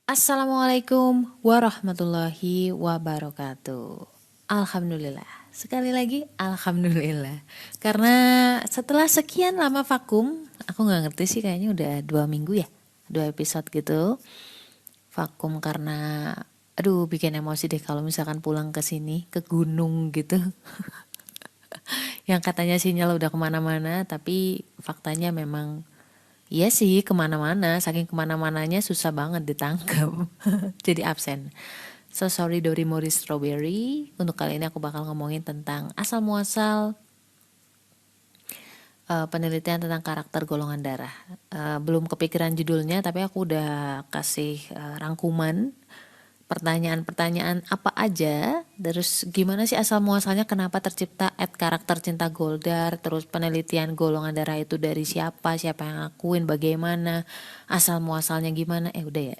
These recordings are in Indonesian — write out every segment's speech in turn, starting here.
Assalamualaikum warahmatullahi wabarakatuh. Alhamdulillah. Sekali lagi alhamdulillah. Karena setelah sekian lama vakum, aku nggak ngerti sih kayaknya udah 2 minggu ya, 2 episode gitu. Vakum karena bikin emosi deh kalau misalkan pulang ke sini ke gunung gitu. Yang katanya sinyal udah kemana-mana, tapi faktanya memang iya sih kemana-mana, saking kemana-mananya susah banget ditangkap. Jadi absen. So sorry Dori Mori Strawberry. Untuk kali ini aku bakal ngomongin tentang asal muasal penelitian tentang karakter golongan darah. Belum kepikiran judulnya, tapi aku udah kasih rangkuman pertanyaan-pertanyaan apa aja, terus gimana sih asal muasalnya, kenapa tercipta karakter cinta Goldar, terus penelitian golongan darah itu dari siapa yang ngakuin, bagaimana, asal muasalnya gimana, udah ya.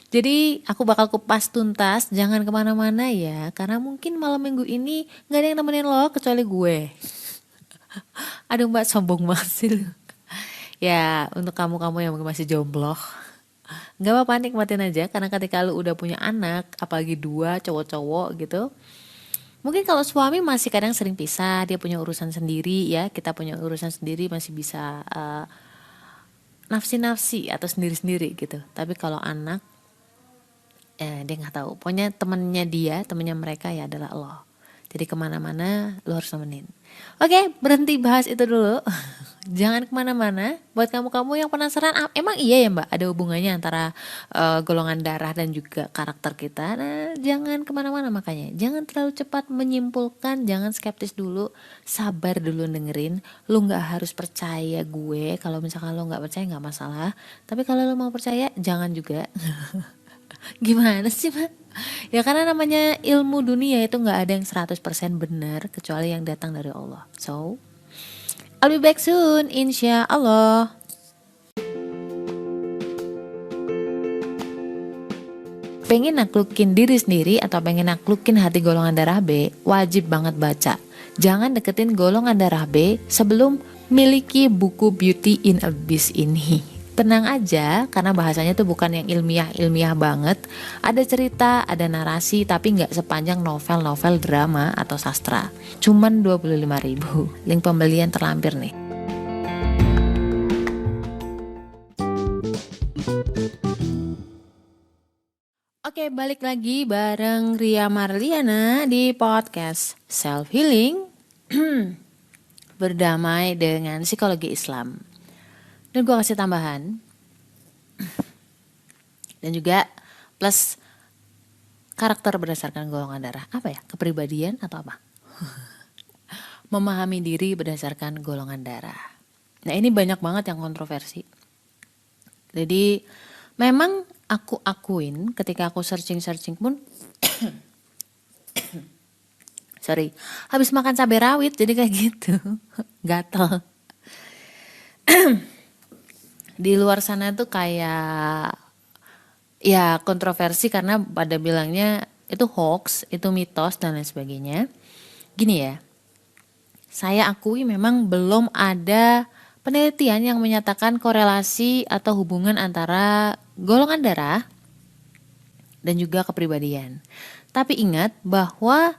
Jadi aku bakal kupas tuntas, jangan kemana-mana ya, karena mungkin malam minggu ini gak ada yang nemenin lo kecuali gue. Aduh mbak, sombong banget sih lu. Ya untuk kamu-kamu yang masih jomblo, gak apa-apa, nikmatin aja, karena ketika lu udah punya anak, apalagi 2 cowok-cowok gitu, mungkin kalau suami masih kadang sering pisah, dia punya urusan sendiri ya, kita punya urusan sendiri, masih bisa nafsi-nafsi atau sendiri-sendiri gitu. Tapi kalau anak, dia nggak tahu, pokoknya temennya mereka ya adalah Allah. Jadi kemana-mana lo harus nemenin. Oke, berhenti bahas itu dulu. Jangan kemana-mana. Buat kamu-kamu yang penasaran, emang iya ya mbak ada hubungannya antara golongan darah dan juga karakter kita. Nah, jangan kemana-mana, makanya jangan terlalu cepat menyimpulkan, jangan skeptis dulu, sabar dulu dengerin. Lu nggak harus percaya gue, kalau misalkan lo nggak percaya nggak masalah, tapi kalau lo mau percaya jangan juga. Gimana sih mbak? Ya karena namanya ilmu dunia itu nggak ada yang 100% benar kecuali yang datang dari Allah. So, I'll be back soon, insya Allah. Pengen naklukin diri sendiri atau pengen naklukin hati golongan darah B, wajib banget baca. Jangan deketin golongan darah B sebelum miliki buku Beauty in Abyss ini. Tenang aja, karena bahasanya tuh bukan yang ilmiah-ilmiah banget. Ada cerita, ada narasi, tapi nggak sepanjang novel-novel drama atau sastra. Cuman 25.000. Link pembelian terlampir nih. Oke, balik lagi bareng Ria Marliana di podcast Self Healing berdamai dengan psikologi Islam. Dan gue kasih tambahan dan juga plus karakter berdasarkan golongan darah. Apa ya? Kepribadian atau apa? Memahami diri berdasarkan golongan darah. Nah, ini banyak banget yang kontroversi. Jadi memang aku akuin ketika aku searching pun habis makan cabai rawit jadi kayak gitu. Gatel. Di luar sana tuh kayak ya kontroversi karena pada bilangnya itu hoax, itu mitos dan lain sebagainya. Gini ya, saya akui memang belum ada penelitian yang menyatakan korelasi atau hubungan antara golongan darah dan juga kepribadian. Tapi ingat bahwa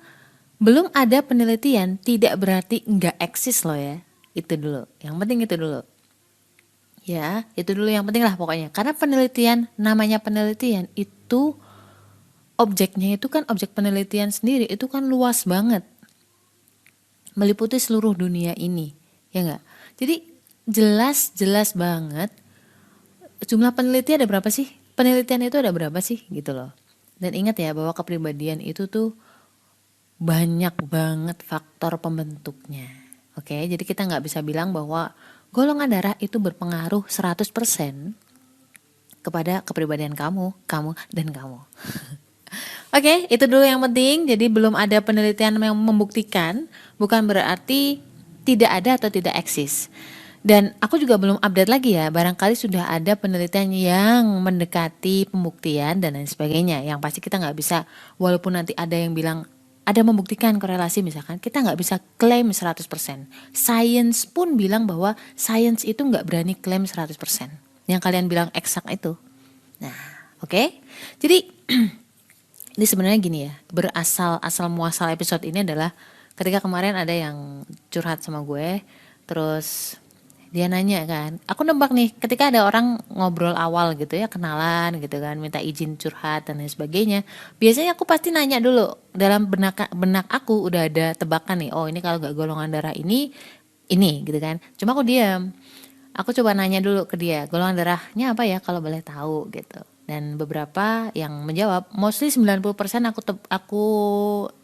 belum ada penelitian tidak berarti nggak eksis loh ya. Itu dulu, yang penting itu dulu. Ya, itu dulu yang penting lah pokoknya. Karena namanya penelitian itu objeknya itu kan objek penelitian sendiri, itu kan luas banget. Meliputi seluruh dunia ini, ya enggak? Jadi jelas banget jumlah peneliti ada berapa sih? Penelitian itu ada berapa sih gitu loh. Dan ingat ya bahwa kepribadian itu tuh banyak banget faktor pembentuknya. Oke, jadi kita nggak bisa bilang bahwa golongan darah itu berpengaruh 100% kepada kepribadian kamu, dan kamu. Oke, itu dulu yang penting. Jadi belum ada penelitian yang membuktikan, bukan berarti tidak ada atau tidak eksis. Dan aku juga belum update lagi ya, barangkali sudah ada penelitian yang mendekati pembuktian dan lain sebagainya. Yang pasti kita nggak bisa, walaupun nanti ada yang bilang ada membuktikan korelasi misalkan, kita nggak bisa klaim 100%. Science pun bilang bahwa science itu nggak berani klaim 100%. Yang kalian bilang eksak itu, Nah, oke. Jadi ini sebenarnya gini ya, asal muasal episode ini adalah ketika kemarin ada yang curhat sama gue, terus dia nanya kan, aku nebak nih ketika ada orang ngobrol awal gitu ya, kenalan gitu kan, minta izin curhat dan lain sebagainya, biasanya aku pasti nanya dulu, dalam benak aku udah ada tebakan nih, oh ini kalau gak golongan darah ini gitu kan, cuma aku diam. Aku coba nanya dulu ke dia, golongan darahnya apa ya kalau boleh tahu gitu. Dan beberapa yang menjawab, mostly 90% aku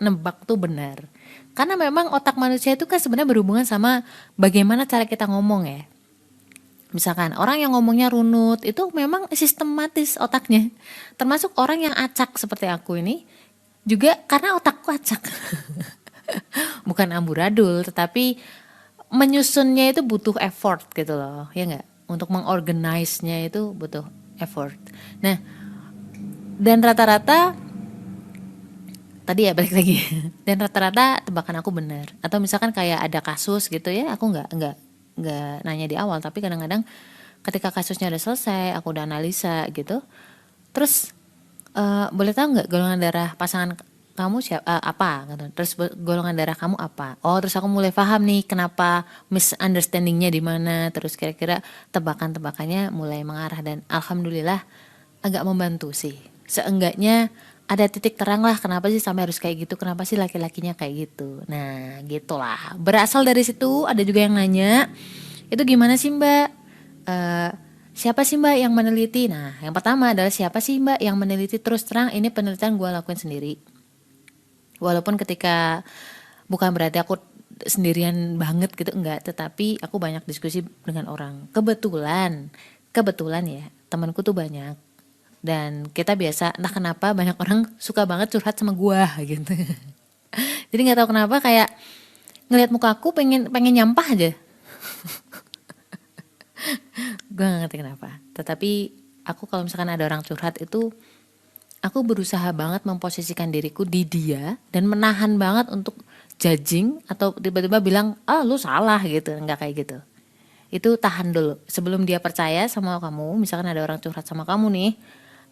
nebak tuh benar. Karena memang otak manusia itu kan sebenarnya berhubungan sama bagaimana cara kita ngomong ya. Misalkan orang yang ngomongnya runut itu memang sistematis otaknya. Termasuk orang yang acak seperti aku ini juga karena otakku acak. Bukan amburadul, tetapi menyusunnya itu butuh effort gitu loh, ya nggak? Untuk mengorganize-nya itu butuh effort. Nah, dan rata-rata tadi ya balik lagi. Dan rata-rata tebakan aku benar. Atau misalkan kayak ada kasus gitu ya, aku nggak nanya di awal, tapi kadang-kadang ketika kasusnya udah selesai, aku udah analisa gitu. Terus boleh tahu nggak golongan darah pasangan kamu siapa, apa gitu. Terus golongan darah kamu apa? Oh, terus aku mulai paham nih kenapa misunderstandingnya di mana. Terus kira-kira tebakan-tebakannya mulai mengarah dan alhamdulillah agak membantu sih. Seenggaknya ada titik terang lah kenapa sih sampai harus kayak gitu, kenapa sih laki-lakinya kayak gitu. Nah, gitulah. Berasal dari situ ada juga yang nanya, itu gimana sih Mbak? Eh, siapa sih Mbak yang meneliti? Nah, yang pertama adalah siapa sih Mbak yang meneliti, terus terang ini penelitian gue lakuin sendiri. Walaupun ketika bukan berarti aku sendirian banget gitu, enggak, tetapi aku banyak diskusi dengan orang. Kebetulan ya, temanku tuh banyak. Dan kita biasa, entah kenapa banyak orang suka banget curhat sama gua gitu. Jadi nggak tahu kenapa kayak ngelihat muka aku pengen pengen nyampah aja. Gue gak ngerti kenapa. Tetapi aku kalau misalkan ada orang curhat itu, aku berusaha banget memposisikan diriku di dia dan menahan banget untuk judging atau tiba-tiba bilang, ah lu salah gitu, nggak kayak gitu. Itu tahan dulu sebelum dia percaya sama kamu. Misalkan ada orang curhat sama kamu nih,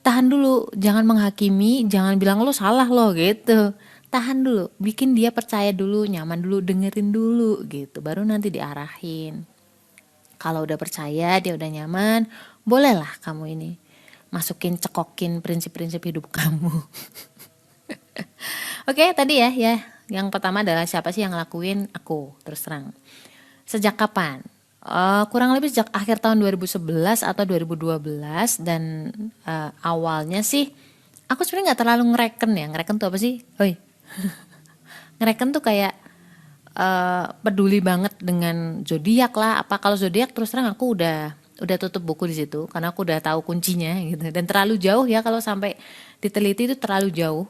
tahan dulu, jangan menghakimi, jangan bilang lu salah lo gitu. Tahan dulu, bikin dia percaya dulu, nyaman dulu, dengerin dulu gitu, baru nanti diarahin. Kalau udah percaya, dia udah nyaman, bolehlah kamu ini cekokin prinsip-prinsip hidup kamu. Oke, tadi ya, yang pertama adalah siapa sih yang ngelakuin, aku, terus terang. Sejak kapan? Kurang lebih sejak akhir tahun 2011 atau 2012. Dan awalnya sih aku sebenarnya nggak terlalu ngereken ya. Ngereken tuh apa sih? Oi. Ngereken tuh kayak peduli banget dengan zodiak lah. Apa kalau zodiak terus terang aku udah tutup buku di situ karena aku udah tahu kuncinya gitu. Dan terlalu jauh ya, kalau sampai diteliti itu terlalu jauh.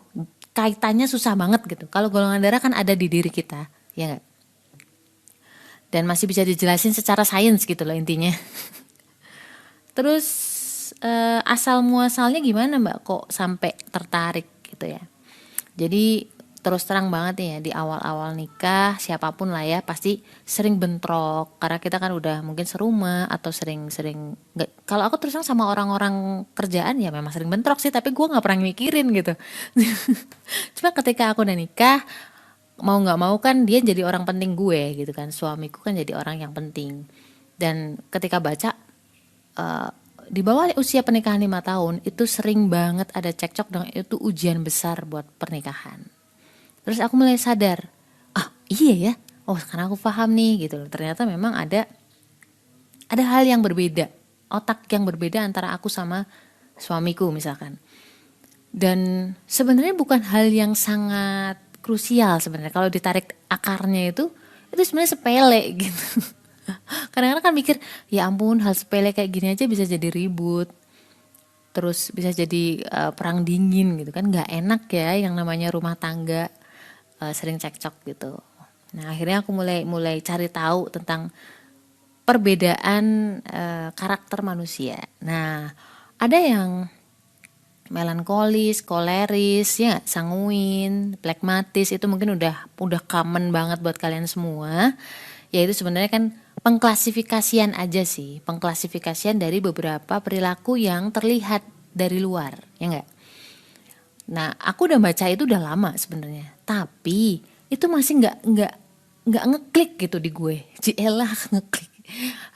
Kaitannya susah banget gitu. Kalau golongan darah kan ada di diri kita, ya nggak? Dan masih bisa dijelasin secara sains gitu loh intinya. Terus asal muasalnya gimana Mbak kok sampai tertarik gitu ya. Jadi terus terang banget ya, di awal-awal nikah siapapun lah ya pasti sering bentrok karena kita kan udah mungkin serumah atau sering-sering nggak. Kalau aku terus terang sama orang-orang kerjaan ya memang sering bentrok sih, tapi gue nggak pernah mikirin gitu. Cuma ketika aku udah nikah, mau nggak mau kan dia jadi orang penting gue gitu kan, suamiku kan jadi orang yang penting. Dan ketika baca di bawah usia pernikahan 5 tahun itu sering banget ada cekcok, dan itu ujian besar buat pernikahan. Terus aku mulai sadar, iya ya, oh sekarang aku paham nih gitu loh. Ternyata memang ada hal yang berbeda, otak yang berbeda antara aku sama suamiku misalkan. Dan sebenarnya bukan hal yang sangat krusial sebenarnya, kalau ditarik akarnya itu sebenarnya sepele gitu. Kadang-kadang kan mikir, ya ampun hal sepele kayak gini aja bisa jadi ribut, terus bisa jadi perang dingin gitu kan, nggak enak ya yang namanya rumah tangga sering cekcok gitu. Nah akhirnya aku mulai cari tahu tentang perbedaan karakter manusia. Nah ada yang melankolis, koleris, ya sanguin, plekmatis, itu mungkin udah common banget buat kalian semua. Yaitu sebenarnya kan pengklasifikasian aja sih, pengklasifikasian dari beberapa perilaku yang terlihat dari luar, ya enggak? Nah, aku udah baca itu udah lama sebenarnya, tapi itu masih nggak ngeklik gitu di gue. Cielah ngeklik.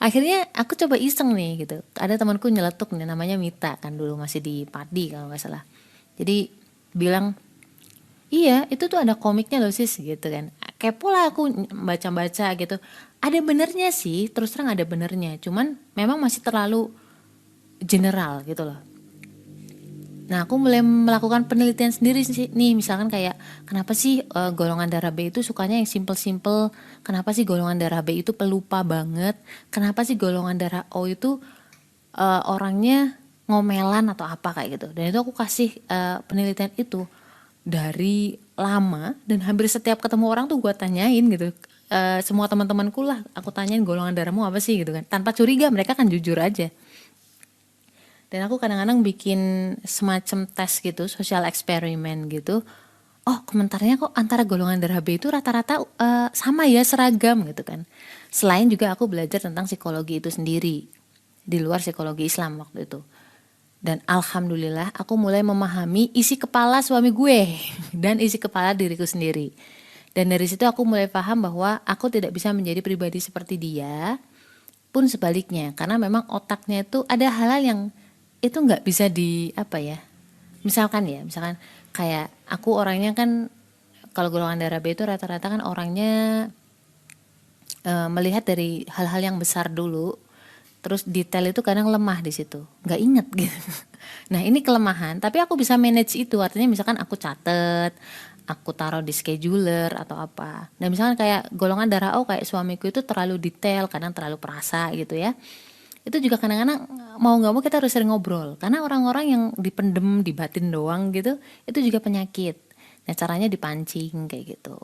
Akhirnya aku coba iseng nih gitu. Ada temanku nyeletuk nih, namanya Mita, kan dulu masih di Padi kalau nggak salah. Jadi bilang, iya itu tuh ada komiknya loh sis gitu kan. Kepo lah aku baca-baca gitu. Ada benernya sih, terus terang ada benernya. Cuman memang masih terlalu general gitu loh. Nah, aku mulai melakukan penelitian sendiri sih nih, misalkan kayak kenapa sih golongan darah B itu sukanya yang simple-simple, kenapa sih golongan darah B itu pelupa banget, kenapa sih golongan darah O itu orangnya ngomelan atau apa kayak gitu. Dan itu aku kasih penelitian itu dari lama, dan hampir setiap ketemu orang tuh gue tanyain gitu. Semua teman-temanku lah aku tanyain golongan darahmu apa sih gitu kan, tanpa curiga, mereka kan jujur aja. Dan aku kadang-kadang bikin semacam tes gitu, sosial eksperimen gitu. Oh, komentarnya kok antara golongan darah B itu rata-rata sama ya, seragam gitu kan. Selain juga aku belajar tentang psikologi itu sendiri, di luar psikologi Islam waktu itu. Dan alhamdulillah aku mulai memahami isi kepala suami gue dan isi kepala diriku sendiri. Dan dari situ aku mulai paham bahwa aku tidak bisa menjadi pribadi seperti dia, pun sebaliknya, karena memang otaknya itu ada hal-hal yang itu nggak bisa di apa ya, misalkan kayak aku orangnya kan, kalau golongan darah B itu rata-rata kan orangnya melihat dari hal-hal yang besar dulu, terus detail itu kadang lemah di situ, nggak inget gitu. Nah ini kelemahan, tapi aku bisa manage itu, artinya misalkan aku catet, aku taruh di scheduler atau apa. Nah misalkan kayak golongan darah O kayak suamiku itu terlalu detail, kadang terlalu perasa gitu ya. Itu juga kadang-kadang mau nggak mau kita harus sering ngobrol, karena orang-orang yang dipendem, dibatin doang gitu, itu juga penyakit. Nah caranya dipancing kayak gitu.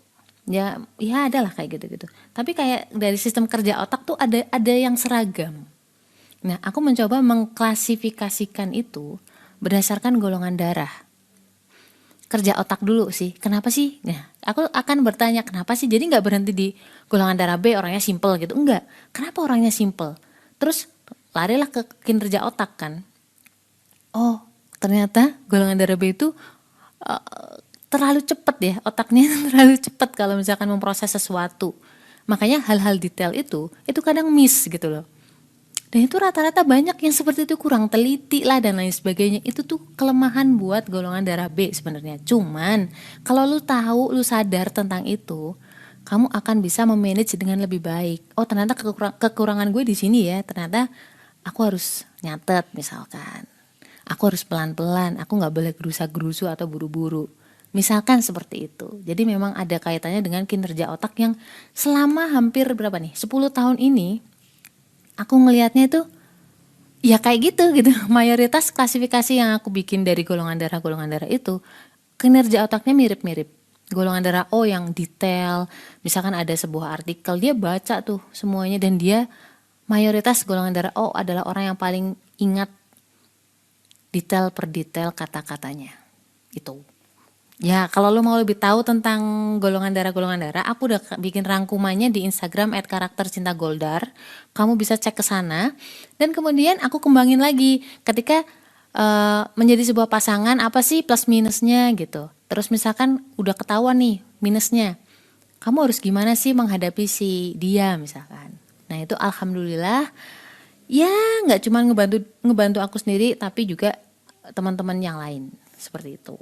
Ya adalah kayak gitu-gitu. Tapi kayak dari sistem kerja otak tuh ada yang seragam. Nah, aku mencoba mengklasifikasikan itu berdasarkan golongan darah. Kerja otak dulu sih. Kenapa sih? Nah, aku akan bertanya kenapa sih? Jadi nggak berhenti di golongan darah B orangnya simple gitu. Enggak. Kenapa orangnya simple? Terus larilah ke kinerja otak kan. Oh, ternyata golongan darah B itu terlalu cepat ya, otaknya terlalu cepat kalau misalkan memproses sesuatu. Makanya hal-hal detail itu kadang miss gitu loh. Dan itu rata-rata banyak yang seperti itu, kurang teliti lah dan lain sebagainya. Itu tuh kelemahan buat golongan darah B sebenarnya. Cuman kalau lu tahu, lu sadar tentang itu, kamu akan bisa memanage dengan lebih baik. Oh ternyata kekurangan gue di sini ya. Ternyata aku harus nyatet misalkan. Aku harus pelan-pelan. Aku nggak boleh gerusa-gerusu atau buru-buru. Misalkan seperti itu. Jadi memang ada kaitannya dengan kinerja otak yang selama hampir berapa nih? 10 tahun ini aku ngelihatnya itu ya kayak gitu. Mayoritas klasifikasi yang aku bikin dari golongan darah itu kinerja otaknya mirip-mirip. Golongan darah O yang detail, misalkan ada sebuah artikel dia baca tuh semuanya, dan dia mayoritas golongan darah O adalah orang yang paling ingat detail per detail kata-katanya. Itu. Ya, kalau lo mau lebih tahu tentang golongan darah, aku udah bikin rangkumannya di Instagram @karaktercintagoldar. Kamu bisa cek ke sana. Dan kemudian aku kembangin lagi ketika menjadi sebuah pasangan, apa sih plus minusnya gitu. Terus misalkan udah ketahuan nih minusnya, kamu harus gimana sih menghadapi si dia misalkan. Nah itu alhamdulillah ya nggak cuma ngebantu aku sendiri, tapi juga teman-teman yang lain seperti itu.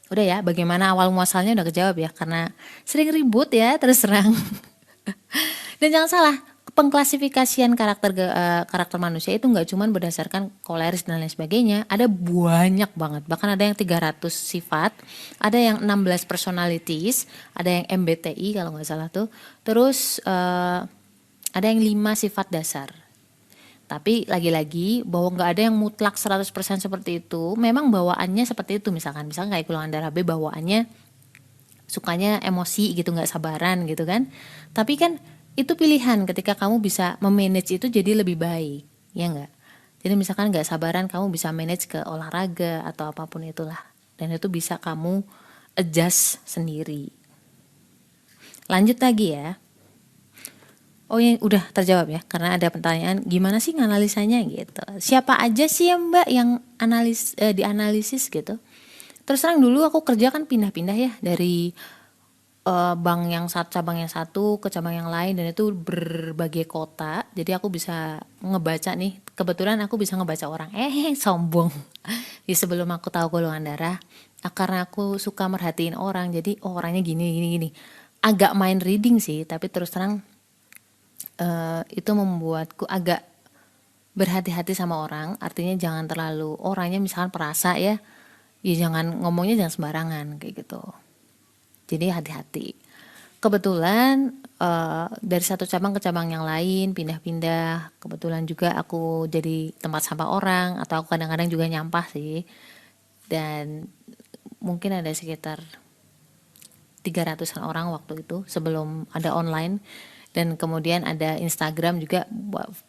Udah ya, bagaimana awal muasalnya udah kejawab ya, karena sering ribut ya terus terang. Dan jangan salah, pengklasifikasian karakter manusia itu nggak cuma berdasarkan koleris dan lain sebagainya, ada banyak banget, bahkan ada yang 300 sifat, ada yang 16 personalities, ada yang MBTI kalau nggak salah tuh, terus ada yang 5 sifat dasar. Tapi lagi-lagi bahwa nggak ada yang mutlak 100% seperti itu. Memang bawaannya seperti itu, misalkan kayak golongan darah B bawaannya sukanya emosi gitu, nggak sabaran gitu kan. Tapi kan itu pilihan ketika kamu bisa memanage itu jadi lebih baik, ya nggak? Jadi misalkan nggak sabaran, kamu bisa manage ke olahraga atau apapun itulah. Dan itu bisa kamu adjust sendiri. Lanjut lagi ya. Oh yang udah terjawab ya, karena ada pertanyaan gimana sih nganalisanya gitu. Siapa aja sih ya Mbak yang dianalisis gitu. Terus terang dulu aku kerja kan pindah-pindah ya dari bank yang satu, cabang yang satu ke cabang yang lain, dan itu berbagai kota. Jadi aku bisa ngebaca nih. Kebetulan aku bisa ngebaca orang. Sombong. Jadi sebelum aku tahu golongan darah, karena aku suka merhatiin orang. Jadi orangnya gini gini gini. Agak mind reading sih, tapi terus terang itu membuatku agak berhati-hati sama orang. Artinya jangan terlalu orangnya misalkan perasa ya, ya jangan ngomongnya, jangan sembarangan kayak gitu. Jadi hati-hati. Kebetulan dari satu cabang ke cabang yang lain pindah-pindah. Kebetulan juga aku jadi tempat sampah orang, atau aku kadang-kadang juga nyampah sih. Dan mungkin ada sekitar 300-an orang waktu itu sebelum ada online. Dan kemudian ada Instagram juga,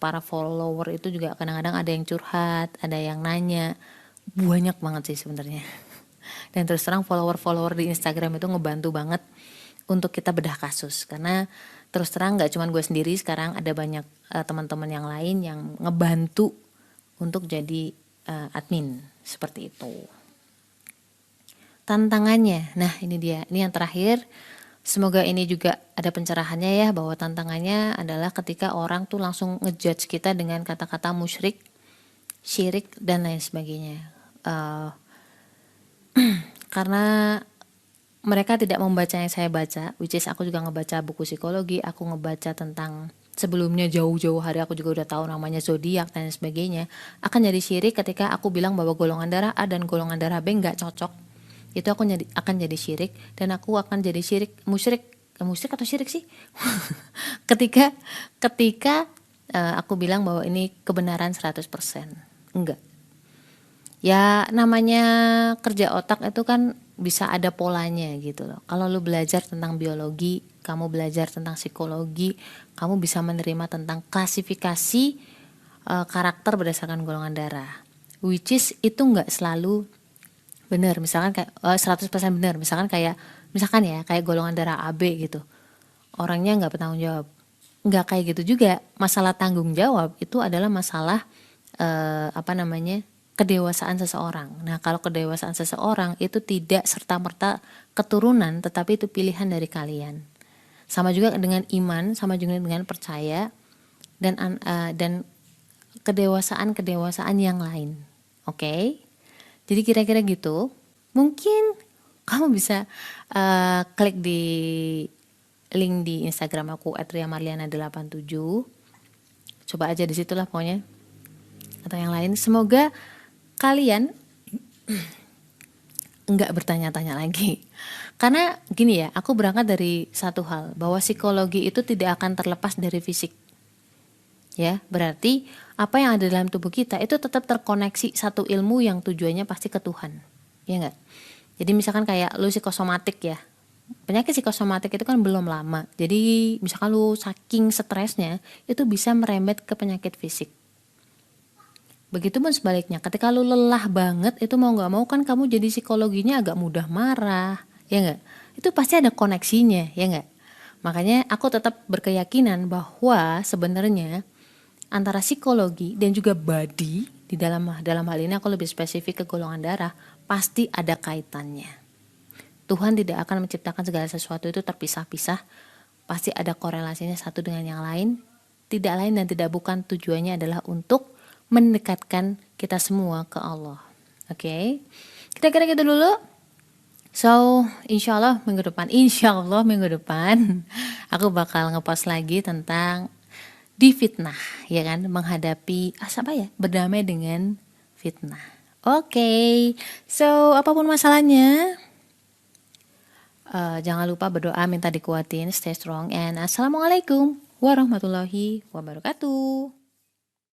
para follower itu juga kadang-kadang ada yang curhat, ada yang nanya. Banyak banget sih sebenarnya. Dan terus terang follower-follower di Instagram itu ngebantu banget untuk kita bedah kasus, karena terus terang nggak cuma gue sendiri, sekarang ada banyak teman-teman yang lain yang ngebantu untuk jadi admin seperti itu. Tantangannya, nah ini dia, ini yang terakhir. Semoga ini juga ada pencerahannya ya, bahwa tantangannya adalah ketika orang tuh langsung ngejudge kita dengan kata-kata musyrik, syirik dan lain sebagainya. Karena mereka tidak membaca yang saya baca, which is aku juga ngebaca buku psikologi, aku ngebaca tentang sebelumnya jauh-jauh hari, aku juga udah tahu namanya zodiak dan sebagainya. Akan jadi syirik ketika aku bilang bahwa golongan darah A dan golongan darah B nggak cocok. Itu akan jadi syirik, dan aku akan jadi musyrik atau syirik sih ketika aku bilang bahwa ini kebenaran 100%. Enggak. Ya namanya kerja otak itu kan bisa ada polanya gitu loh. Kalau lu belajar tentang biologi, kamu belajar tentang psikologi, kamu bisa menerima tentang klasifikasi karakter berdasarkan golongan darah. Which is itu nggak selalu benar. Misalkan kayak 100% benar. Misalkan ya kayak golongan darah AB gitu. Orangnya nggak bertanggung jawab. Nggak kayak gitu juga. Masalah tanggung jawab itu adalah masalah kedewasaan seseorang. Nah, kalau kedewasaan seseorang itu tidak serta-merta keturunan, tetapi itu pilihan dari kalian. Sama juga dengan iman, sama juga dengan percaya, dan kedewasaan yang lain. Oke? Jadi kira-kira gitu. Mungkin kamu bisa klik di link di Instagram aku @riamarliana87. Coba aja di situlah pokoknya. Atau yang lain. Semoga kalian enggak bertanya-tanya lagi. Karena gini ya, aku berangkat dari satu hal, bahwa psikologi itu tidak akan terlepas dari fisik. Ya, berarti apa yang ada dalam tubuh kita itu tetap terkoneksi satu ilmu yang tujuannya pasti ke Tuhan. Ya enggak? Jadi misalkan kayak lu psikosomatik ya. Penyakit psikosomatik itu kan belum lama. Jadi misalkan lu saking stresnya itu bisa merembet ke penyakit fisik. Begitupun sebaliknya, ketika lu lelah banget itu mau gak mau kan kamu jadi psikologinya agak mudah marah, ya enggak? Itu pasti ada koneksinya, ya enggak? Makanya aku tetap berkeyakinan bahwa sebenarnya antara psikologi dan juga body, di dalam hal ini aku lebih spesifik ke golongan darah, pasti ada kaitannya. Tuhan tidak akan menciptakan segala sesuatu itu terpisah-pisah, pasti ada korelasinya satu dengan yang lain. Tidak lain dan tidak bukan, tujuannya adalah untuk mendekatkan kita semua ke Allah. Oke? Kita kira gitu dulu. So, insya Allah minggu depan aku bakal ngepost lagi tentang difitnah, ya kan, menghadapi berdamai dengan fitnah. Oke. So apapun masalahnya, jangan lupa berdoa, minta dikuatin, stay strong, and assalamualaikum warahmatullahi wabarakatuh.